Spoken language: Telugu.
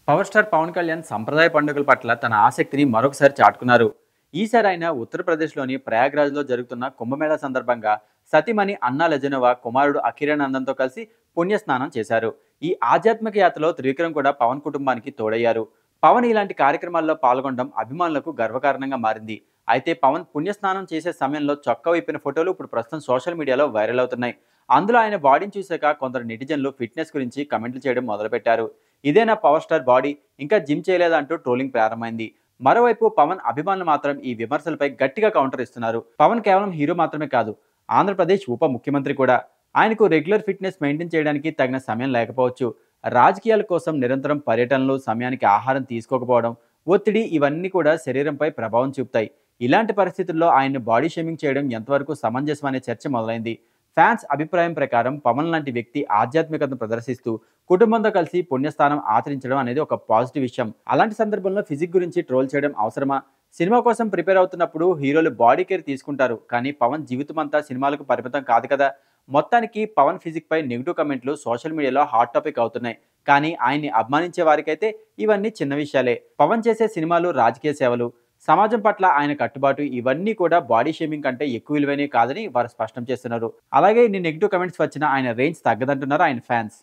పవర్ స్టార్ పవన్ కళ్యాణ్ సంప్రదాయ పండుగల పట్ల తన ఆసక్తిని మరొకసారి చాటుకున్నారు. ఈసారి ఆయన ఉత్తరప్రదేశ్లోని ప్రయాగ్రాజ్లో జరుగుతున్న కుంభమేళా సందర్భంగా సతీమణి అన్నా లెజనోవా కుమారుడు అఖిరానందంతో కలిసి పుణ్యస్నానం చేశారు. ఈ ఆధ్యాత్మిక యాత్రలో త్రివిక్రమ్ కూడా పవన్ కుటుంబానికి తోడయ్యారు. పవన్ ఇలాంటి కార్యక్రమాల్లో పాల్గొనడం అభిమానులకు గర్వకారణంగా మారింది. అయితే పవన్ పుణ్యస్నానం చేసే సమయంలో చొక్కా విప్పిన ఫోటోలు ఇప్పుడు ప్రస్తుతం సోషల్ మీడియాలో వైరల్ అవుతున్నాయి. అందులో ఆయన బాడీని చూశాక కొందరు నెటిజన్లు ఫిట్నెస్ గురించి కమెంట్లు చేయడం మొదలుపెట్టారు. ఇదేనా పవర్ స్టార్ బాడీ, ఇంకా జిమ్ చేయలేదా అంటూ ట్రోలింగ్ ప్రారంభమైంది. మరోవైపు పవన్ అభిమానులు మాత్రం ఈ విమర్శలపై గట్టిగా కౌంటర్ ఇస్తున్నారు. పవన్ కేవలం హీరో మాత్రమే కాదు, ఆంధ్రప్రదేశ్ ఉప ముఖ్యమంత్రి కూడా. ఆయనకు రెగ్యులర్ ఫిట్నెస్ మెయింటైన్ చేయడానికి తగిన సమయం లేకపోవచ్చు. రాజకీయాల కోసం నిరంతరం పర్యటనలు, సమయానికి ఆహారం తీసుకోకపోవడం, ఒత్తిడి ఇవన్నీ కూడా శరీరంపై ప్రభావం చూపుతాయి. ఇలాంటి పరిస్థితుల్లో ఆయన్ని బాడీ షేమింగ్ చేయడం ఎంతవరకు సమంజసం అనే చర్చ మొదలైంది. ఫ్యాన్స్ అభిప్రాయం ప్రకారం పవన్ లాంటి వ్యక్తి ఆధ్యాత్మికతను ప్రదర్శిస్తూ కుటుంబంతో కలిసి పుణ్యస్థానం ఆచరించడం అనేది ఒక పాజిటివ్ విషయం. అలాంటి సందర్భంలో ఫిజిక్ గురించి ట్రోల్ చేయడం అవసరమా? సినిమా కోసం ప్రిపేర్ అవుతున్నప్పుడు హీరోలు బాడీ కేర్ తీసుకుంటారు, కానీ పవన్ జీవితం అంతా సినిమాలకు పరిమితం కాదు కదా. మొత్తానికి పవన్ ఫిజిక్ పై నెగిటివ్ కమెంట్లు సోషల్ మీడియాలో హాట్ టాపిక్ అవుతున్నాయి. కానీ ఆయన్ని అభిమానించే వారికైతే ఇవన్నీ చిన్న విషయాలే. పవన్ చేసే సినిమాలు, రాజకీయ సేవలు, సమాజం పట్ల ఆయన కట్టుబాటు ఇవన్నీ కూడా బాడీ షేమింగ్ కంటే ఎక్కువ విలువైనవి కాదని వారు స్పష్టం చేస్తున్నారు. అలాగే ఇన్ని నెగిటివ్ కమెంట్స్ వచ్చినా ఆయన రేంజ్ తగ్గదంటున్నారు ఆయన ఫ్యాన్స్.